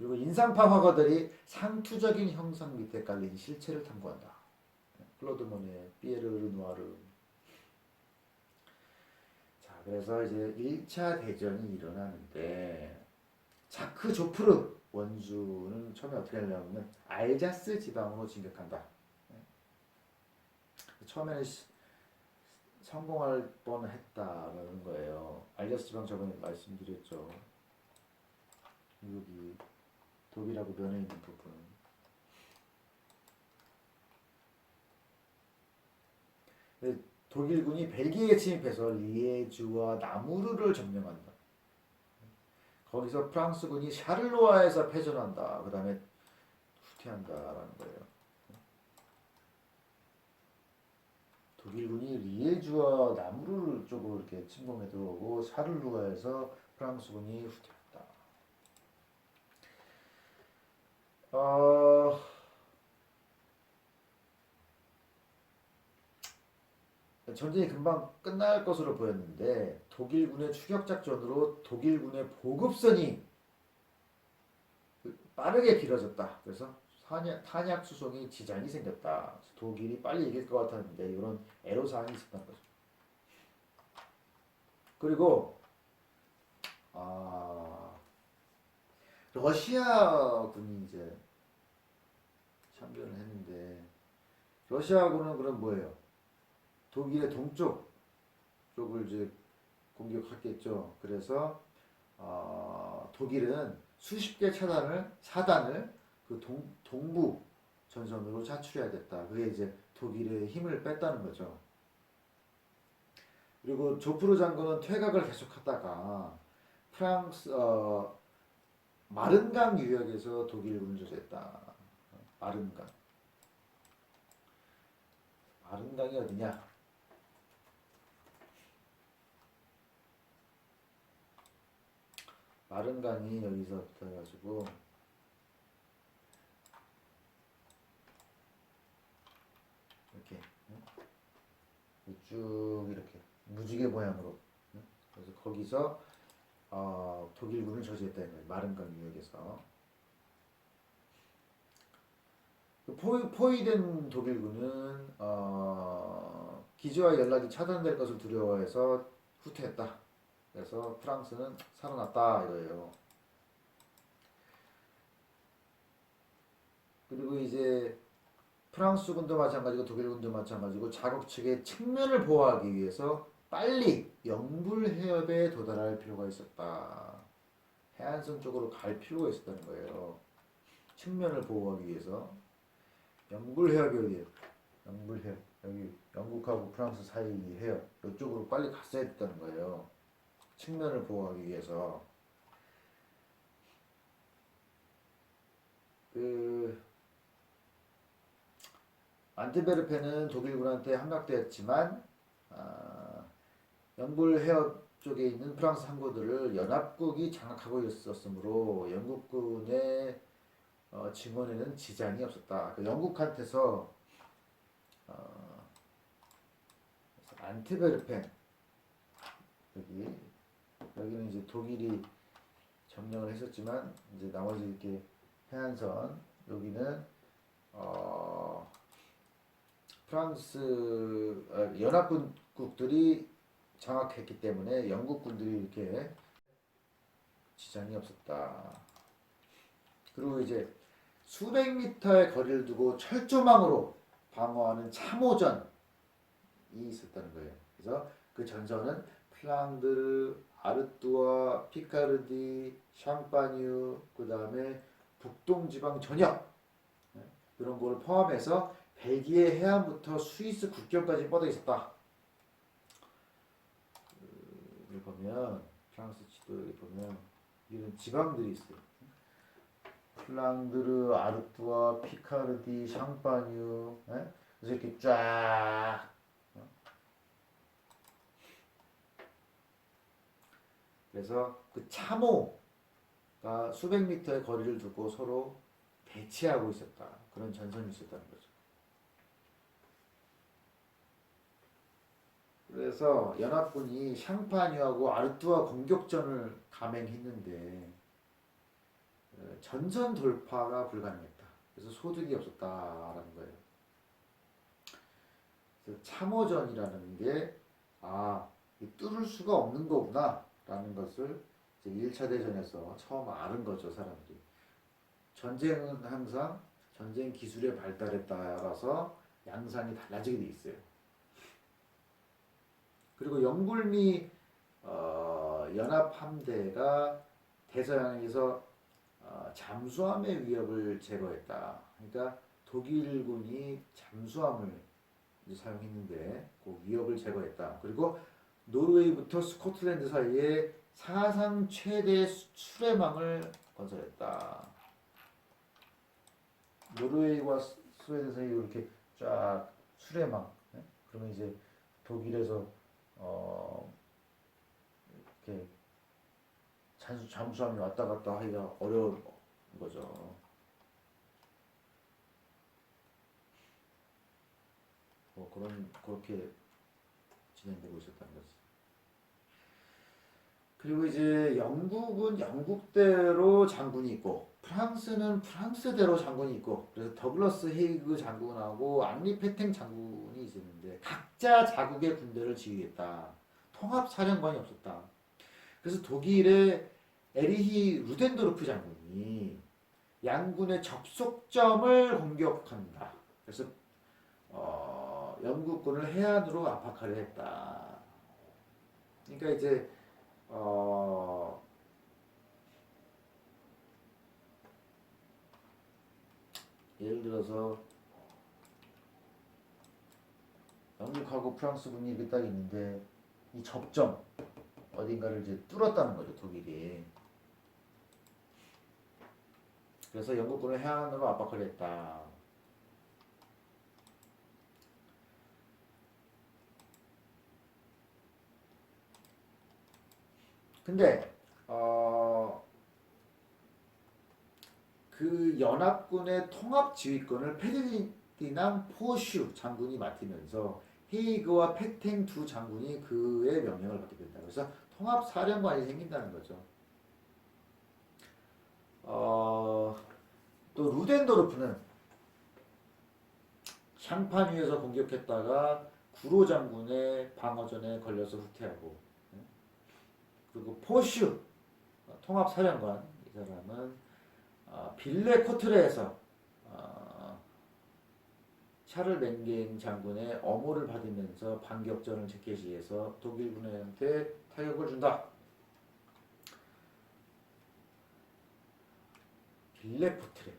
그리고 인상파 화가들이 상투적인 형상 밑에 깔린 실체를 탐구한다. 클로드 모네, 피에르 르누아르. 자, 그래서 이제 1차 대전이 일어나는데 자크 조프르 원주는 처음에 어떻게 하려면 알자스 지방으로 진격한다. 처음에는 성공할 뻔했다라는 거예요. 알자스 지방 저번에 말씀드렸죠. 여기 독일하고 면에 있는 부분. 독일군이 벨기에에 침입해서 리에주와 나무르를 점령한다. 거기서 프랑스군이 샤를로아에서 패전한다. 그 다음에 후퇴한다라는 거예요. 독일군이 리에주와 나무르 쪽으로 이렇게 침공해 들어오고 샤를로아에서 프랑스군이 후퇴했다. 전쟁이 금방 끝날 것으로 보였는데 독일군의 추격 작전으로 독일군의 보급선이 빠르게 길어졌다. 그래서 탄약 수송이 지장이 생겼다. 독일이 빨리 이길 것 같았는데 이런 애로사항이 있었던 거죠. 그리고 러시아군이 이제 참전을 했는데 러시아군은 그럼 뭐예요? 독일의 동쪽 쪽을 이제 공격했겠죠. 그래서 독일은 수십 개 사단을 그 동부 전선으로 차출해야겠다. 그게 이제 독일의 힘을 뺐다는 거죠. 그리고 조프르 장군은 퇴각을 계속하다가 프랑스 마른강 유역에서 독일군을 조사했다. 마른강이 어디냐? 마른강이 여기서부터 해가지고 이렇게 쭉 이렇게 무지개 모양으로 그래서 거기서 독일군을 저지했다는 거예요. 마른강 유역에서 포위된 독일군은 기지와 연락이 차단될 것을 두려워해서 후퇴했다. 그래서 프랑스는 살아났다 이거예요. 그리고 이제 프랑스군도 마찬가지고 독일군도 마찬가지고 자국 측의 측면을 보호하기 위해서 빨리 영불 해협에 도달할 필요가 있었다. 해안선 쪽으로 갈 필요가 있었다는 거예요. 측면을 보호하기 위해서 영불 해협이 어디예요? 영불 해협. 여기 영국하고 프랑스 사이 해협. 이쪽으로 빨리 갔어야 됐다는 거예요. 측면을 보호하기 위해서. 안트베르펜은 독일군한테 함락되었지만 영불 해협 쪽에 있는 프랑스 항구들을 연합국이 장악하고 있었으므로 영국군의 증원에는 지장이 없었다. 그 영국한테서 안트베르펜 여기는 이제 독일이 점령을 했었지만 이제 나머지 이렇게 해안선 여기는 프랑스 연합군국들이 장악했기 때문에 영국군들이 이렇게 지장이 없었다. 그리고 이제 수백 미터의 거리를 두고 철조망으로 방어하는 참호전이 있었다는 거예요. 그래서 그 전선은 플랑드르, 아르뚜아, 피카르디, 샹파뉴, 그 다음에 북동지방 전역 이런 걸 포함해서 벨기에 해안부터 스위스 국경까지 뻗어 있었다. 여기 보면 프랑스 지도 여기 보면 이런 지방들이 있어요. 플랑드르, 아르뚜아, 피카르디, 샹파뉴, 그래서 이렇게 쫙. 그래서 그 참호가 수백 미터의 거리를 두고 서로 대치하고 있었다. 그런 전선이 있었다는 거죠. 그래서 연합군이 샹파뉴하고 아르뚜아 공격전을 감행했는데 전선 돌파가 불가능했다. 그래서 소득이 없었다라는 거예요. 그래서 참호전이라는 게 뚫을 수가 없는 거구나라는 것을 이제 1차 대전에서 처음 알은 거죠, 사람들이. 전쟁은 항상 전쟁 기술의 발달에 따라서 양상이 달라지게 돼 있어요. 그리고 영불미 연합 함대가 대서양에서 잠수함의 위협을 제거했다. 그러니까 독일군이 잠수함을 사용했는데 그 위협을 제거했다. 그리고 노르웨이부터 스코틀랜드 사이에 사상 최대 수출해망을 건설했다. 노르웨이와 스웨덴 사이에 이렇게 쫙 수레망. 네? 그러면 이제 독일에서 이렇게 잠수함이 왔다 갔다 하기가 어려운 거죠. 그렇게 진행되고 있었다는 거지. 그리고 이제 영국은 영국대로 장군이 있고 프랑스는 프랑스대로 장군이 있고 그래서 더글러스 헤이그 장군하고 앙리 페탱 장군이 있었는데 각자 자국의 군대를 지휘했다. 통합사령관이 없었다. 그래서 독일의 에리히 루덴도르프 장군이 양군의 접속점을 공격한다. 그래서 영국군을 해안으로 압박하려 했다. 그러니까 이제 예를 들어서 영국하고 프랑스군이 이렇게 딱 있는데 이 접점 어딘가를 이제 뚫었다는 거죠, 독일이. 그래서 영국군을 해안으로 압박하려 했다. 근데 그 연합군의 통합 지휘권을 페르디낭 포슈 장군이 맡으면서 헤이그와 페탱 두 장군이 그의 명령을 받게 된다. 그래서 통합 사령관이 생긴다는 거죠. 또 루덴도르프는 샹파뉴에서 공격했다가 구로 장군의 방어전에 걸려서 후퇴하고, 그리고 포슈 통합 사령관, 이 사람은 빌레 코트레에서 샤를 맹갱 장군의 엄호를 받으면서 반격전을 재개시해서 독일군한테 타격을 준다. 빌레 코트레.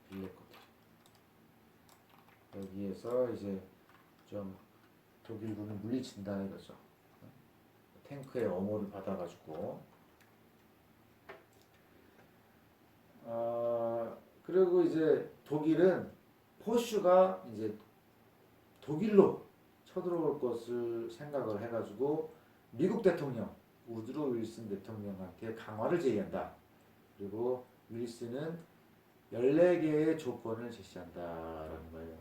빌레 코트레. 여기에서 이제 좀 독일군을 물리친다 이거죠. 탱크의 엄호를 받아가지고. 그리고 이제 독일은 포슈가 이제 독일로 쳐들어올 것을 생각을 해가지고 미국 대통령 우드로 윌슨 대통령한테 강화를 제의한다. 그리고 윌슨은 14개의 조건을 제시한다라는 거예요.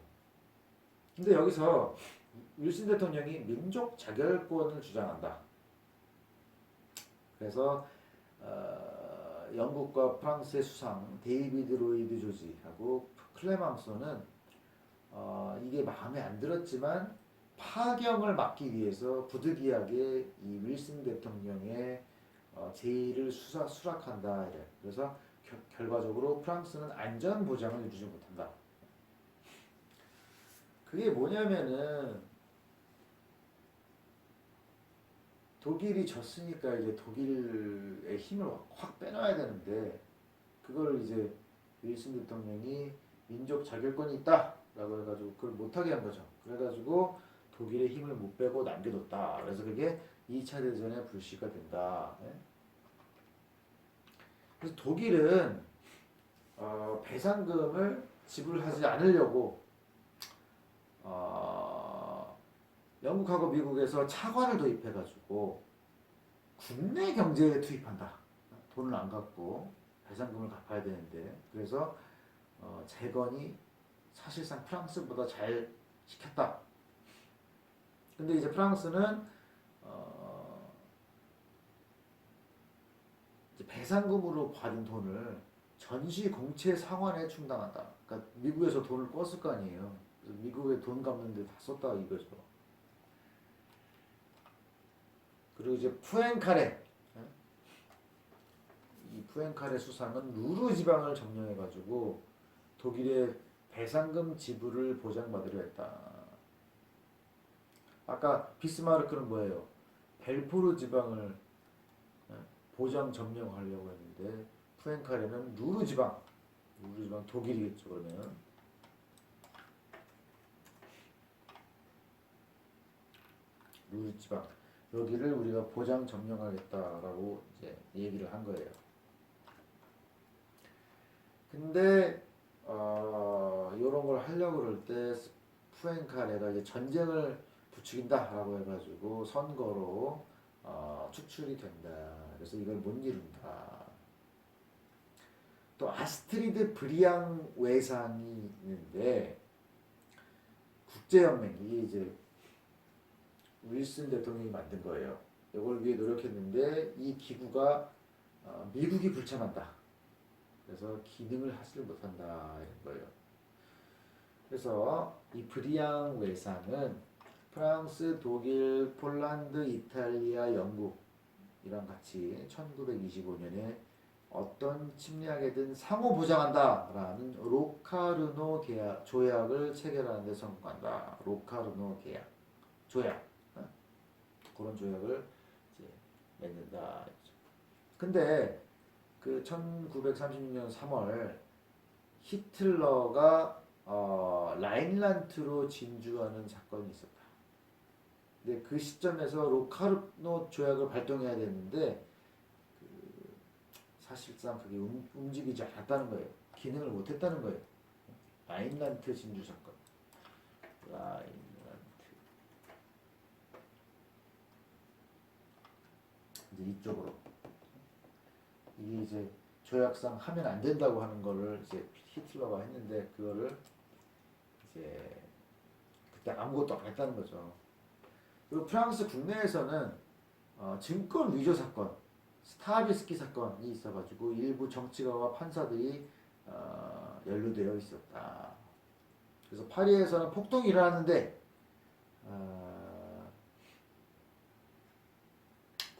근데 여기서 윌슨 대통령이 민족 자결권을 주장한다. 그래서 영국과 프랑스의 수상 데이비드 로이드 조지하고 클레망소는 이게 마음에 안 들었지만 파경을 막기 위해서 부득이하게 이 윌슨 대통령의 제의를 수락한다. 이래. 그래서 결과적으로 프랑스는 안전 보장을 이루지 못한다. 그게 뭐냐면은 독일이 졌으니까 이제 독일의 힘을 확 빼놔야 되는데 그걸 이제 윌슨 대통령이 민족 자결권이 있다라고 해가지고 그걸 못하게 한 거죠. 그래가지고 독일의 힘을 못 빼고 남겨뒀다. 그래서 그게 2차 대전의 불씨가 된다. 그래서 독일은 배상금을 지불하지 않으려고 영국하고 미국에서 차관을 도입해가지고 국내 경제에 투입한다. 돈을 안 갖고 배상금을 갚아야 되는데 그래서 재건이 사실상 프랑스보다 잘 시켰다. 근데 이제 프랑스는 배상금으로 받은 돈을 전시 공채 상환에 충당한다. 그러니까 미국에서 돈을 껐을 거 아니에요. 그래서 미국에 돈 갚는데 다 썼다 이거죠. 그리고 이제 푸엔카레. 이 푸엔카레 수상은 루르 지방을 점령해가지고 독일의 배상금 지불을 보장받으려 했다. 아까 비스마르크는 뭐예요? 벨포르 지방을 보장 점령하려고 했는데 푸엔카레는 루르 지방 독일이겠죠 그러면. 루르 지방 여기를 우리가 보장 점령하겠다라고 이제 얘기를 한 거예요. 근데 이런 걸 하려고 그럴 때 푸엔카레가 이제 전쟁을 부추긴다라고 해가지고 선거로 축출이 된다. 그래서 이걸 못 이룬다. 또 아스트리드 브리앙 외상이 있는데 국제연맹 이게 이제 윌슨 대통령이 만든 거예요. 이걸 위해 노력했는데 이 기구가 미국이 불참한다. 그래서 기능을 하지 못한다 이런 거예요. 그래서 이 브리앙 외상은 프랑스, 독일, 폴란드, 이탈리아, 영국이랑 같이 1925년에 어떤 침략에든 상호 보장한다라는 로카르노 계약 조약을 체결하는 데 성공한다. 로카르노 계약 조약 그런 조약을 이제 맺는다. 근데 그 1936년 3월 히틀러가 라인란트로 진주하는 사건이 있었다. 근데 그 시점에서 로카르노 조약을 발동해야 되는데 사실상 그게 움직이지 않았다는 거예요. 기능을 못했다는 거예요. 라인란트 진주 사건. 라인란트. 이제 이쪽으로. 이게 이제 조약상 하면 안 된다고 하는 거를 이제 히틀러가 했는데 그거를 이제 그때 아무것도 안 했다는 거죠. 그리고 프랑스 국내에서는 증권 위조 사건, 스타비스키 사건이 있어가지고 일부 정치가와 판사들이 연루되어 있었다. 그래서 파리에서는 폭동이 일어났는데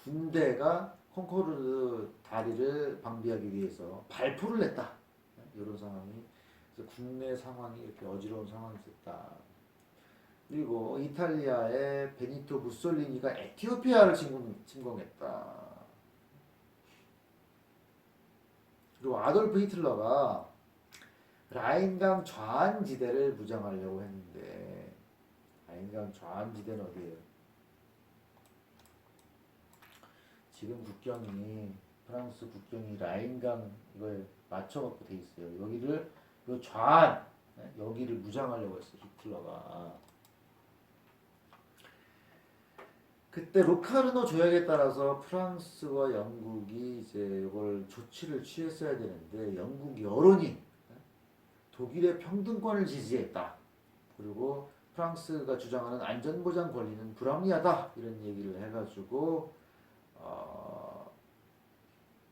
군대가 콩코르드 다리를 방비하기 위해서 발포를 했다. 이런 상황이. 그래서 국내 상황이 이렇게 어지러운 상황이 있었다. 그리고 이탈리아의 베니토 무솔리니가 에티오피아를 침공했다. 그리고 아돌프 히틀러가 라인강 좌안지대를 무장하려고 했는데 라인강 좌안지대는 어디예요? 지금 국경이 프랑스 국경이 라인강 이거에 맞춰갖고 돼 있어요. 여기를 요 좌안 여기를 무장하려고 했어 히틀러가. 그때 로카르노 조약에 따라서 프랑스와 영국이 이제 이걸 조치를 취했어야 되는데 영국 여론이 독일의 평등권을 지지했다. 그리고 프랑스가 주장하는 안전보장 권리는 불합리하다. 이런 얘기를 해가지고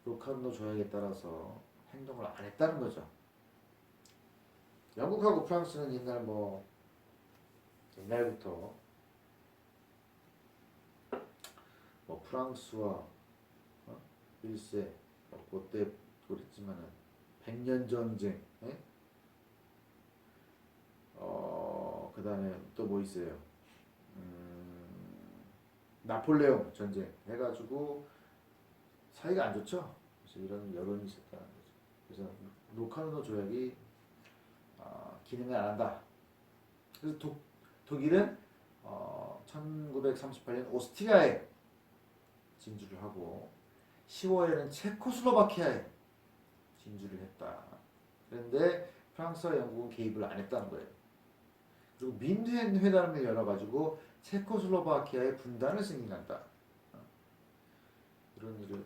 로카르노 조약에 따라서 행동을 안 했다는 거죠. 영국하고 프랑스는 옛날부터 프랑스와 1세 그때 그랬지만은 100년 전쟁, 그 다음에 또 뭐 있어요? 나폴레옹 전쟁 해가지고 사이가 안 좋죠. 그래서 이런 여론이 있었다는 거죠. 그래서 로카르노 조약이 기능을 안 한다. 그래서 독일은 1938년 오스트리아에 진주를 하고 10월에는 체코슬로바키아에 진주를 했다. 그런데 프랑스와 영국은 개입을 안 했다는 거예요. 그리고 민헨 회담을 열어가지고 체코슬로바키아의 분단을 승인한다. 이런 일을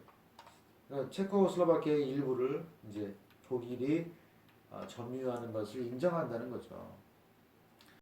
그러니까 체코슬로바키아의 일부를 이제 독일이 점유하는 것을 인정한다는 거죠.